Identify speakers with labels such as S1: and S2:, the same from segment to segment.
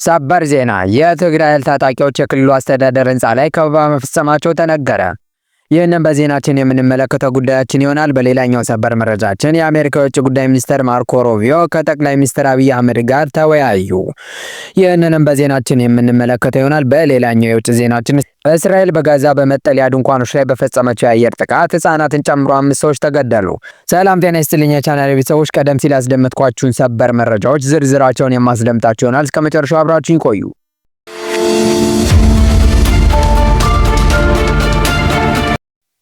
S1: ሰበር ዜና የትግራይ ኃይል ታጣቂዎች የክልሉ አስተዳደር ህንፃ ላይ ከበባ መፈጸማቸው ተነገረ። ይህንን በዜናችን የምንመለከተው ጉዳያችን ይሆናል። በሌላኛው ሰበር መረጃችን የአሜሪካ የውጭ ጉዳይ ሚኒስትር ማርኮ ሩቢዮ ከጠቅላይ ሚኒስትር አብይ አህመድ ጋር ተወያዩ። ይህንንም በዜናችን የምንመለከተው ይሆናል። በሌላኛው የውጭ ዜናችን እስራኤል በጋዛ በመጠለያ ድንኳኖች ላይ በፈጸመችው የአየር ጥቃት ህጻናትን ጨምሮ 5 ሰዎች ተገደሉ። ሰላም ጤና ይስጥልኝ የቻናሌ ቤተሰቦች፣ ቀደም ሲል ያስደመጥኳችሁን ሰበር መረጃዎች ዝርዝራቸውን የማስደምጣችሁ ይሆናል። እስከ መጨረሻው አብራችሁን ቆዩ።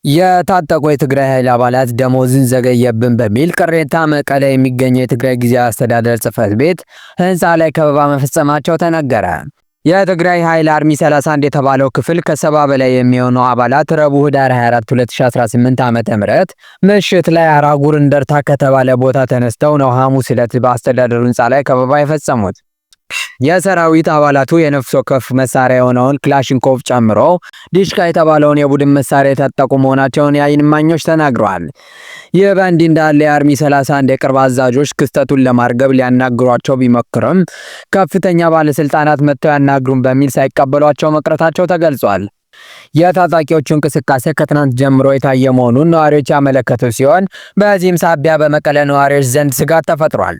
S1: የታጠቁ የትግራይ ኃይል አባላት ደሞዝን ዘገየብን በሚል ቅሬታ መቀሌ የሚገኘው የትግራይ ጊዜያዊ አስተዳደር ጽሕፈት ቤት ህንፃ ላይ ከበባ መፈጸማቸው ተነገረ። የትግራይ ኃይል አርሚ 31 የተባለው ክፍል ከ70 በላይ የሚሆኑ አባላት ረቡዕ ህዳር 24 2018 ዓ.ም ምሽት ላይ አራጉር እንደርታ ከተባለ ቦታ ተነስተው ነው ሐሙስ ዕለት በአስተዳደሩ ህንፃ ላይ ከበባ የፈጸሙት። የሰራዊት አባላቱ የነፍስ ወከፍ መሳሪያ የሆነውን ክላሽንኮቭ ጨምሮ ዲሽካ የተባለውን የቡድን መሳሪያ የታጠቁ መሆናቸውን የዓይን እማኞች ተናግረዋል። ይህ በእንዲህ እንዳለ የአርሚ 31 የቅርብ አዛዦች ክስተቱን ለማርገብ ሊያናግሯቸው ቢሞክርም ከፍተኛ ባለስልጣናት መጥተው ያናግሩን በሚል ሳይቀበሏቸው መቅረታቸው ተገልጿል። የታጣቂዎቹ እንቅስቃሴ ከትናንት ጀምሮ የታየ መሆኑን ነዋሪዎች ያመለከቱ ሲሆን በዚህም ሳቢያ በመቀለ ነዋሪዎች ዘንድ ስጋት ተፈጥሯል።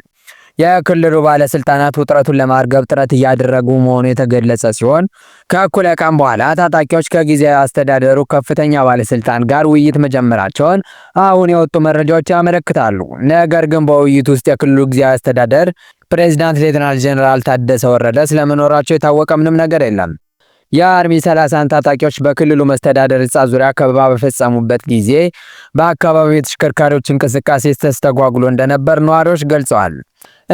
S1: የክልሉ ባለስልጣናት ውጥረቱን ለማርገብ ጥረት እያደረጉ መሆኑ የተገለጸ ሲሆን ከእኩለ ቀን በኋላ ታጣቂዎች ከጊዜያዊ አስተዳደሩ ከፍተኛ ባለስልጣን ጋር ውይይት መጀመራቸውን አሁን የወጡ መረጃዎች ያመለክታሉ። ነገር ግን በውይይቱ ውስጥ የክልሉ ጊዜያዊ አስተዳደር ፕሬዝዳንት ሌተናል ጄኔራል ታደሰ ወረደ ስለመኖራቸው የታወቀ ምንም ነገር የለም። የአርሚ 31 ታጣቂዎች በክልሉ መስተዳደር ህንፃ ዙሪያ ከበባ በፈጸሙበት ጊዜ በአካባቢው የተሽከርካሪዎች እንቅስቃሴ ተስተጓጉሎ እንደነበር ነዋሪዎች ገልጸዋል።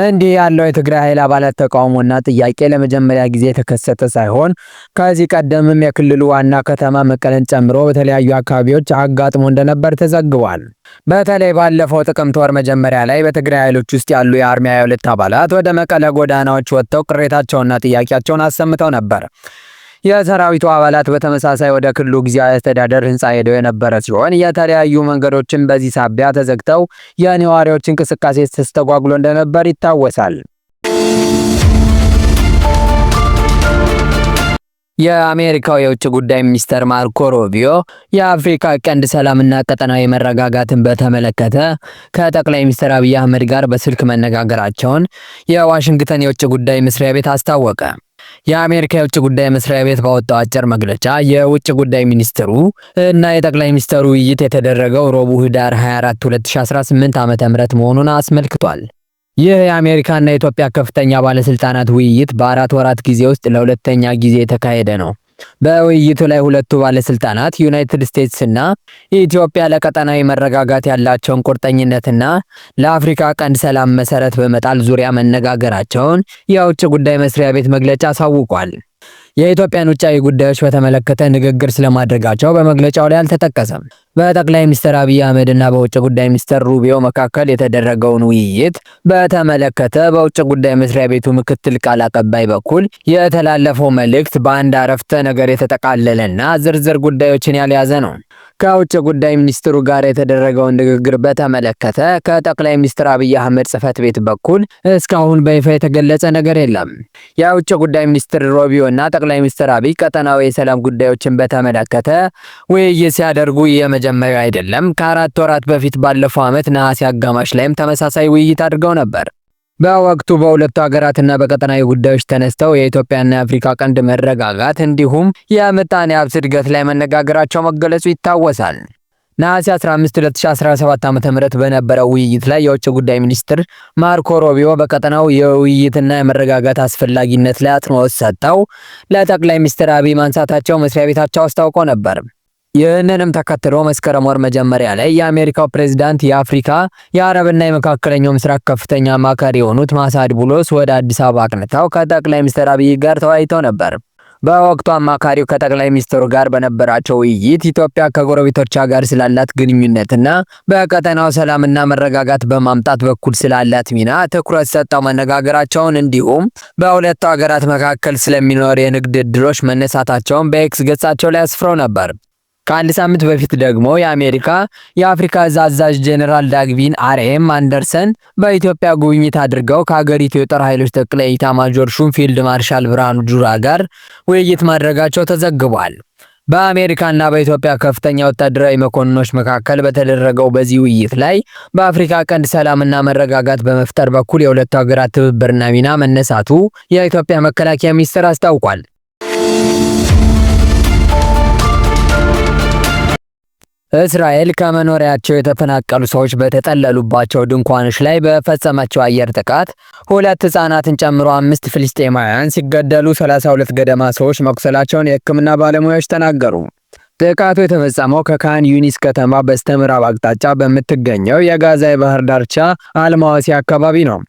S1: እንዲህ ያለው የትግራይ ኃይል አባላት ተቃውሞና ጥያቄ ለመጀመሪያ ጊዜ የተከሰተ ሳይሆን ከዚህ ቀደምም የክልሉ ዋና ከተማ መቀለን ጨምሮ በተለያዩ አካባቢዎች አጋጥሞ እንደነበር ተዘግቧል። በተለይ ባለፈው ጥቅምት ወር መጀመሪያ ላይ በትግራይ ኃይሎች ውስጥ ያሉ የአርሚ 22 አባላት ወደ መቀለ ጎዳናዎች ወጥተው ቅሬታቸውንና ጥያቄያቸውን አሰምተው ነበር። የሰራዊቱ አባላት በተመሳሳይ ወደ ክልሉ ጊዜያዊ አስተዳደር ህንፃ ሄደው የነበረ ሲሆን የተለያዩ መንገዶችን በዚህ ሳቢያ ተዘግተው የነዋሪዎች እንቅስቃሴ ተስተጓጉሎ እንደነበር ይታወሳል። የአሜሪካው የውጭ ጉዳይ ሚኒስትር ማርኮ ሩቢዮ የአፍሪካ ቀንድ ሰላምና ቀጠናዊ መረጋጋትን በተመለከተ ከጠቅላይ ሚኒስትር አብይ አህመድ ጋር በስልክ መነጋገራቸውን የዋሽንግተን የውጭ ጉዳይ መስሪያ ቤት አስታወቀ። የአሜሪካ የውጭ ጉዳይ መስሪያ ቤት ባወጣው አጭር መግለጫ የውጭ ጉዳይ ሚኒስትሩ እና የጠቅላይ ሚኒስትሩ ውይይት የተደረገው ረቡዕ ህዳር 24 2018 ዓ.ም መሆኑን አስመልክቷል። ይህ የአሜሪካና የኢትዮጵያ ከፍተኛ ባለስልጣናት ውይይት በ4 ወራት ጊዜ ውስጥ ለሁለተኛ ጊዜ የተካሄደ ነው። በውይይቱ ላይ ሁለቱ ባለስልጣናት ዩናይትድ ስቴትስ እና ኢትዮጵያ ለቀጠናዊ መረጋጋት ያላቸውን ቁርጠኝነትና ለአፍሪካ ቀንድ ሰላም መሰረት በመጣል ዙሪያ መነጋገራቸውን የውጭ ጉዳይ መስሪያ ቤት መግለጫ አሳውቋል። የኢትዮጵያን ውጫዊ ጉዳዮች በተመለከተ ንግግር ስለማድረጋቸው በመግለጫው ላይ አልተጠቀሰም። በጠቅላይ ሚኒስትር አብይ አህመድ እና በውጭ ጉዳይ ሚኒስትር ሩቢዮ መካከል የተደረገውን ውይይት በተመለከተ በውጭ ጉዳይ መስሪያ ቤቱ ምክትል ቃል አቀባይ በኩል የተላለፈው መልእክት በአንድ አረፍተ ነገር የተጠቃለለና ዝርዝር ጉዳዮችን ያልያዘ ነው። ከውጭ ጉዳይ ሚኒስትሩ ጋር የተደረገውን ንግግር በተመለከተ ከጠቅላይ ሚኒስትር አብይ አህመድ ጽሕፈት ቤት በኩል እስካሁን በይፋ የተገለጸ ነገር የለም። የውጭ ጉዳይ ሚኒስትር ሩቢዮ እና ጠቅላይ ሚኒስትር አብይ ቀጠናዊ የሰላም ጉዳዮችን በተመለከተ ውይይት ሲያደርጉ የመጀመሪያው አይደለም። ከ4 ወራት በፊት ባለፈው ዓመት ነሐሴ አጋማሽ ላይም ተመሳሳይ ውይይት አድርገው ነበር። በወቅቱ በሁለቱ ሀገራትና በቀጠናዊ ጉዳዮች ተነስተው የኢትዮጵያና የአፍሪካ ቀንድ መረጋጋት እንዲሁም የምጣኔ ሀብት እድገት ላይ መነጋገራቸው መገለጹ ይታወሳል። ነሐሴ 15 2017 ዓ.ም በነበረው ውይይት ላይ የውጭ ጉዳይ ሚኒስትር ማርኮ ሩቢዮ በቀጠናው የውይይትና የመረጋጋት አስፈላጊነት ላይ አጽንኦት ሰጥተው ለጠቅላይ ሚኒስትር አብይ ማንሳታቸው መስሪያ ቤታቸው አስታውቆ ነበር። ይህንንም ተከትሎ መስከረም ወር መጀመሪያ ላይ የአሜሪካው ፕሬዝዳንት የአፍሪካ የአረብና የመካከለኛው ምስራቅ ከፍተኛ አማካሪ የሆኑት ማሳድ ቡሎስ ወደ አዲስ አበባ አቅንተው ከጠቅላይ ሚኒስትር አብይ ጋር ተወያይተው ነበር። በወቅቱ አማካሪው ከጠቅላይ ሚኒስትሩ ጋር በነበራቸው ውይይት ኢትዮጵያ ከጎረቤቶቿ ጋር ስላላት ግንኙነትና በቀጠናው ሰላምና መረጋጋት በማምጣት በኩል ስላላት ሚና ትኩረት ሰጥተው መነጋገራቸውን እንዲሁም በሁለቱ ሀገራት መካከል ስለሚኖር የንግድ ዕድሎች መነሳታቸውን በኤክስ ገጻቸው ላይ አስፍረው ነበር። ከአንድ ሳምንት በፊት ደግሞ የአሜሪካ የአፍሪካ እዝ አዛዥ ጄኔራል ዳግቪን አርኤም አንደርሰን በኢትዮጵያ ጉብኝት አድርገው ከሀገሪቱ የጦር ኃይሎች ጠቅላይ ኢታማዦር ሹም ፊልድ ማርሻል ብርሃኑ ጁላ ጋር ውይይት ማድረጋቸው ተዘግቧል። በአሜሪካና በኢትዮጵያ ከፍተኛ ወታደራዊ መኮንኖች መካከል በተደረገው በዚህ ውይይት ላይ በአፍሪካ ቀንድ ሰላምና መረጋጋት በመፍጠር በኩል የሁለቱ ሀገራት ትብብርና ሚና መነሳቱ የኢትዮጵያ መከላከያ ሚኒስቴር አስታውቋል። እስራኤል ከመኖሪያቸው የተፈናቀሉ ሰዎች በተጠለሉባቸው ድንኳኖች ላይ በፈጸመችው አየር ጥቃት 2 ሕፃናትን ጨምሮ 5 ፍልስጤማውያን ሲገደሉ 32 ገደማ ሰዎች መቁሰላቸውን የሕክምና ባለሙያዎች ተናገሩ። ጥቃቱ የተፈጸመው ከካን ዩኒስ ከተማ በስተምዕራብ አቅጣጫ በምትገኘው የጋዛ የባህር ዳርቻ አልማዋሲ አካባቢ ነው።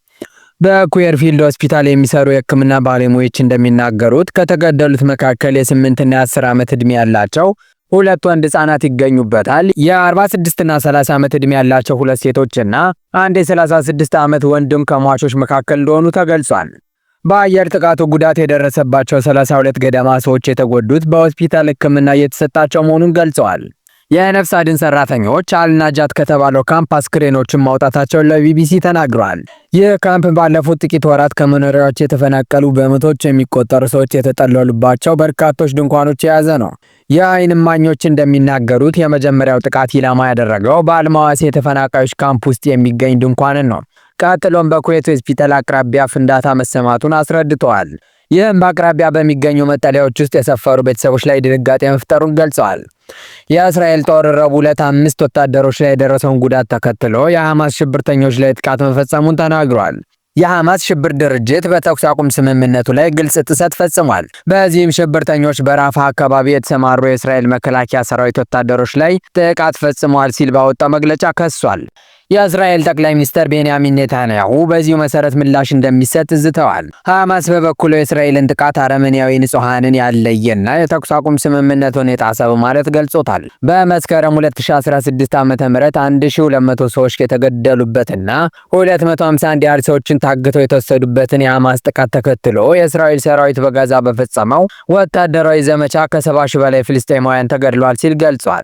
S1: በኩዌርፊልድ ሆስፒታል የሚሰሩ የሕክምና ባለሙያዎች እንደሚናገሩት ከተገደሉት መካከል የ8 እና የ10 ዓመት ዕድሜ ያላቸው 2 ወንድ ህጻናት ይገኙበታል። የ46 እና 30 ዓመት ዕድሜ ያላቸው 2 ሴቶችና አንድ የ36 ዓመት ወንድም ከሟቾች መካከል እንደሆኑ ተገልጿል። በአየር ጥቃቱ ጉዳት የደረሰባቸው 32 ገደማ ሰዎች የተጎዱት በሆስፒታል ሕክምና እየተሰጣቸው መሆኑን ገልጸዋል። የነፍስ አድን ሰራተኞች አልናጃት ከተባለው ካምፕ አስክሬኖችን ማውጣታቸውን ለቢቢሲ ተናግረዋል። ይህ ካምፕ ባለፉት ጥቂት ወራት ከመኖሪያዎች የተፈናቀሉ በመቶዎች የሚቆጠሩ ሰዎች የተጠለሉባቸው በርካቶች ድንኳኖች የያዘ ነው። የዓይን እማኞች እንደሚናገሩት የመጀመሪያው ጥቃት ኢላማ ያደረገው በአልማዋሲ የተፈናቃዮች ካምፕ ውስጥ የሚገኝ ድንኳንን ነው። ቀጥሎም በኩዌት ሆስፒታል አቅራቢያ ፍንዳታ መሰማቱን አስረድተዋል። ይህም በአቅራቢያ በሚገኙ መጠለያዎች ውስጥ የሰፈሩ ቤተሰቦች ላይ ድንጋጤ መፍጠሩን ገልጸዋል። የእስራኤል ጦር ረቡዕ ዕለት 5 ወታደሮች ላይ የደረሰውን ጉዳት ተከትሎ የሐማስ ሽብርተኞች ላይ ጥቃት መፈጸሙን ተናግሯል። የሐማስ ሽብር ድርጅት በተኩስ አቁም ስምምነቱ ላይ ግልጽ ጥሰት ፈጽሟል። በዚህም ሽብርተኞች በራፋ አካባቢ የተሰማሩ የእስራኤል መከላከያ ሰራዊት ወታደሮች ላይ ጥቃት ፈጽመዋል ሲል ባወጣው መግለጫ ከሷል። የእስራኤል ጠቅላይ ሚኒስትር ቤንያሚን ኔታንያሁ በዚሁ መሰረት ምላሽ እንደሚሰጥ ዝተዋል። ሐማስ በበኩሉ የእስራኤልን ጥቃት አረመኔያዊ ንጹሃንን ያለየና የተኩስ አቁም ስምምነቱን የጣሰ በማለት ገልጾታል። በመስከረም 2016 ዓ.ም 1200 ሰዎች የተገደሉበትና 251 ያህል ሰዎችን ታግተው የተወሰዱበትን የሐማስ ጥቃት ተከትሎ የእስራኤል ሰራዊት በጋዛ በፈጸመው ወታደራዊ ዘመቻ ከ70 ሺህ በላይ ፍልስጤማውያን ተገድለዋል ሲል ገልጿል።